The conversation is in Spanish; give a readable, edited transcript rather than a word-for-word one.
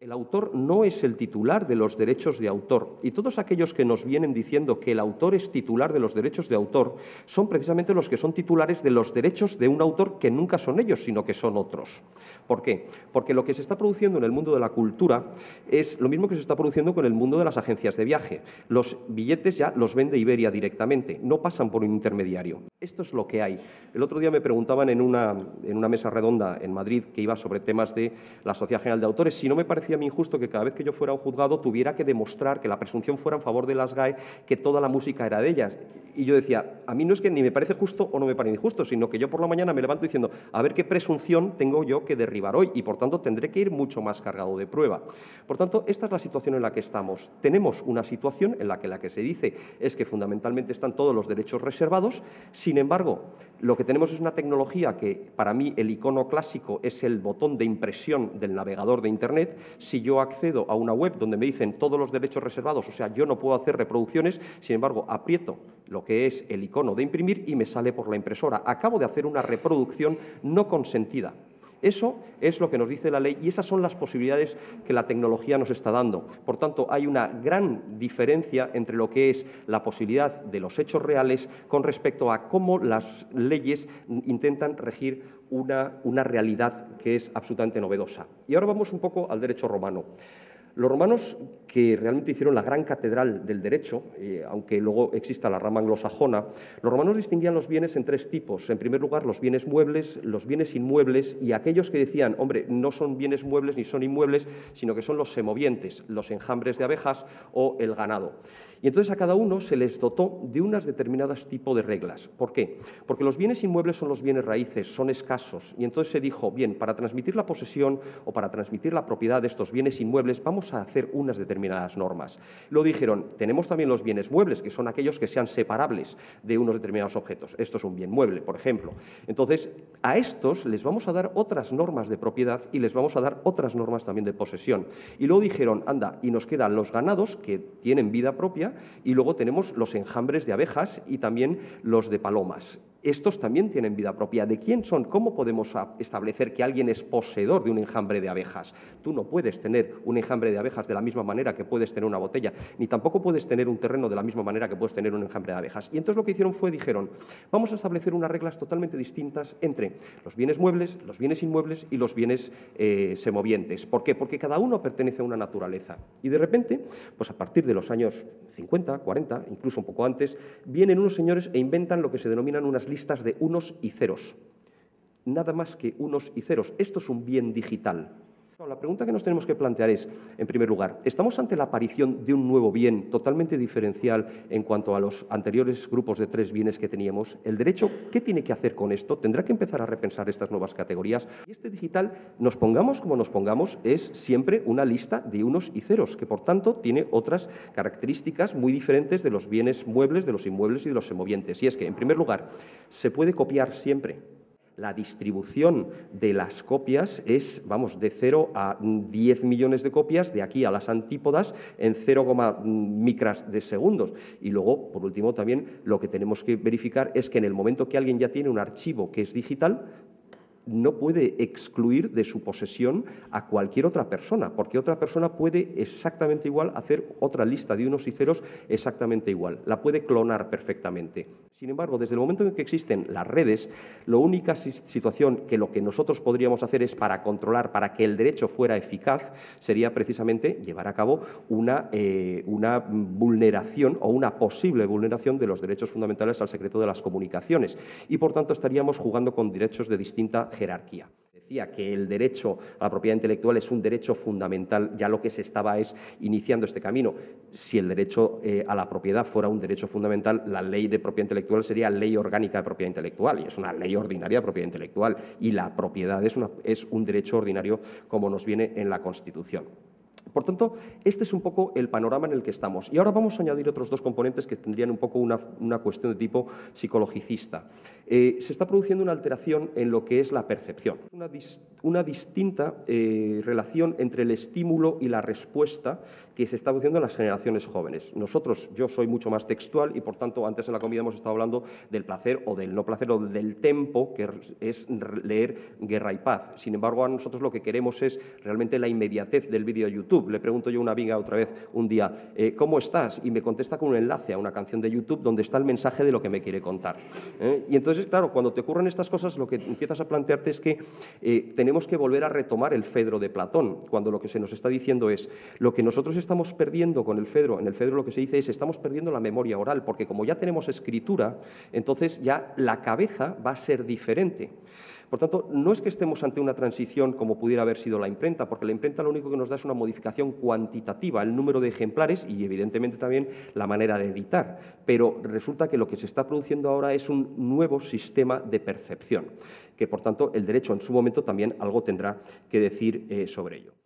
El autor no es el titular de los derechos de autor, y todos aquellos que nos vienen diciendo que el autor es titular de los derechos de autor son precisamente los que son titulares de los derechos de un autor que nunca son ellos, sino que son otros. ¿Por qué? Porque lo que se está produciendo en el mundo de la cultura es lo mismo que se está produciendo con el mundo de las agencias de viaje. Los billetes ya los vende Iberia directamente, no pasan por un intermediario. Esto es lo que hay. El otro día me preguntaban en una mesa redonda en Madrid que iba sobre temas de la Sociedad General de Autores si no me parecía a mí injusto que cada vez que yo fuera a un juzgado tuviera que demostrar que la presunción fuera en favor de las GAE, que toda la música era de ellas. Y yo decía, a mí no es que ni me parece justo o no me parece injusto, sino que yo por la mañana me levanto diciendo, a ver qué presunción tengo yo que derribar hoy y por tanto tendré que ir mucho más cargado de prueba. Por tanto, esta es la situación en la que estamos. Tenemos una situación en la que se dice es que fundamentalmente están todos los derechos reservados. Sin embargo, lo que tenemos es una tecnología que para mí el icono clásico es el botón de impresión del navegador de Internet. Si yo accedo a una web donde me dicen todos los derechos reservados, o sea, yo no puedo hacer reproducciones, sin embargo, aprieto lo que es el icono de imprimir y me sale por la impresora. Acabo de hacer una reproducción no consentida. Eso es lo que nos dice la ley y esas son las posibilidades que la tecnología nos está dando. Por tanto, hay una gran diferencia entre lo que es la posibilidad de los hechos reales con respecto a cómo las leyes intentan regir una realidad que es absolutamente novedosa. Y ahora vamos un poco al derecho romano. Los romanos, que realmente hicieron la gran catedral del derecho, aunque luego exista la rama anglosajona, los romanos distinguían los bienes en tres tipos. En primer lugar, los bienes muebles, los bienes inmuebles y aquellos que decían, hombre, no son bienes muebles ni son inmuebles, sino que son los semovientes, los enjambres de abejas o el ganado. Y entonces a cada uno se les dotó de unas determinadas tipos de reglas. ¿Por qué? Porque los bienes inmuebles son los bienes raíces, son escasos. Y entonces se dijo, bien, para transmitir la posesión o para transmitir la propiedad de estos bienes inmuebles vamos a hacer unas determinadas normas. Luego dijeron, tenemos también los bienes muebles, que son aquellos que sean separables de unos determinados objetos. Esto es un bien mueble, por ejemplo. Entonces, a estos les vamos a dar otras normas de propiedad y les vamos a dar otras normas también de posesión. Y luego dijeron, anda, y nos quedan los ganados, que tienen vida propia, y luego tenemos los enjambres de abejas y también los de palomas. Estos también tienen vida propia. ¿De quién son? ¿Cómo podemos establecer que alguien es poseedor de un enjambre de abejas? Tú no puedes tener un enjambre de abejas de la misma manera que puedes tener una botella, ni tampoco puedes tener un terreno de la misma manera que puedes tener un enjambre de abejas. Y entonces lo que hicieron fue, dijeron, vamos a establecer unas reglas totalmente distintas entre los bienes muebles, los bienes inmuebles y los bienes semovientes. ¿Por qué? Porque cada uno pertenece a una naturaleza. Y de repente, pues a partir de los años 50, 40, incluso un poco antes, vienen unos señores e inventan lo que se denominan unas listas de unos y ceros. Nada más que unos y ceros. Esto es un bien digital. La pregunta que nos tenemos que plantear es, en primer lugar, ¿estamos ante la aparición de un nuevo bien totalmente diferencial en cuanto a los anteriores grupos de tres bienes que teníamos? ¿El derecho qué tiene que hacer con esto? ¿Tendrá que empezar a repensar estas nuevas categorías? Y este digital, nos pongamos como nos pongamos, es siempre una lista de unos y ceros, que por tanto tiene otras características muy diferentes de los bienes muebles, de los inmuebles y de los semovientes. Y es que, en primer lugar, se puede copiar siempre. La distribución de las copias es, vamos, de 0 a 10 millones de copias, de aquí a las antípodas, en 0, micras de segundos. Y luego, por último, también lo que tenemos que verificar es que en el momento que alguien ya tiene un archivo que es digital, no puede excluir de su posesión a cualquier otra persona, porque otra persona puede exactamente igual hacer otra lista de unos y ceros exactamente igual. La puede clonar perfectamente. Sin embargo, desde el momento en que existen las redes, la única situación que lo que nosotros podríamos hacer es para controlar, para que el derecho fuera eficaz, sería precisamente llevar a cabo una vulneración o una posible vulneración de los derechos fundamentales al secreto de las comunicaciones. Y, por tanto, estaríamos jugando con derechos de distinta jerarquía. Decía que el derecho a la propiedad intelectual es un derecho fundamental, ya lo que se estaba es iniciando este camino. Si el derecho a la propiedad fuera un derecho fundamental, la ley de propiedad intelectual sería ley orgánica de propiedad intelectual, y es una ley ordinaria de propiedad intelectual, y la propiedad es un derecho ordinario como nos viene en la Constitución. Por tanto, este es un poco el panorama en el que estamos. Y ahora vamos a añadir otros dos componentes que tendrían un poco una cuestión de tipo psicologicista. Se está produciendo una alteración en lo que es la percepción. Una distinta relación entre el estímulo y la respuesta que se está produciendo en las generaciones jóvenes. Yo soy mucho más textual y, por tanto, antes en la comida hemos estado hablando del placer o del no placer o del tempo, que es leer Guerra y Paz. Sin embargo, a nosotros lo que queremos es realmente la inmediatez del vídeo de YouTube. Le pregunto yo a una amiga otra vez un día, ¿cómo estás? Y me contesta con un enlace a una canción de YouTube donde está el mensaje de lo que me quiere contar. Y entonces, claro, cuando te ocurren estas cosas, lo que empiezas a plantearte es que tenemos que volver a retomar el Fedro de Platón, cuando lo que se nos está diciendo es lo que nosotros estamos perdiendo con el Fedro. En el Fedro lo que se dice es estamos perdiendo la memoria oral, porque como ya tenemos escritura, entonces ya la cabeza va a ser diferente. Por tanto, no es que estemos ante una transición como pudiera haber sido la imprenta, porque la imprenta lo único que nos da es una modificación cuantitativa, el número de ejemplares y, evidentemente, también la manera de editar. Pero resulta que lo que se está produciendo ahora es un nuevo sistema de percepción, que, por tanto, el derecho en su momento también algo tendrá que decir sobre ello.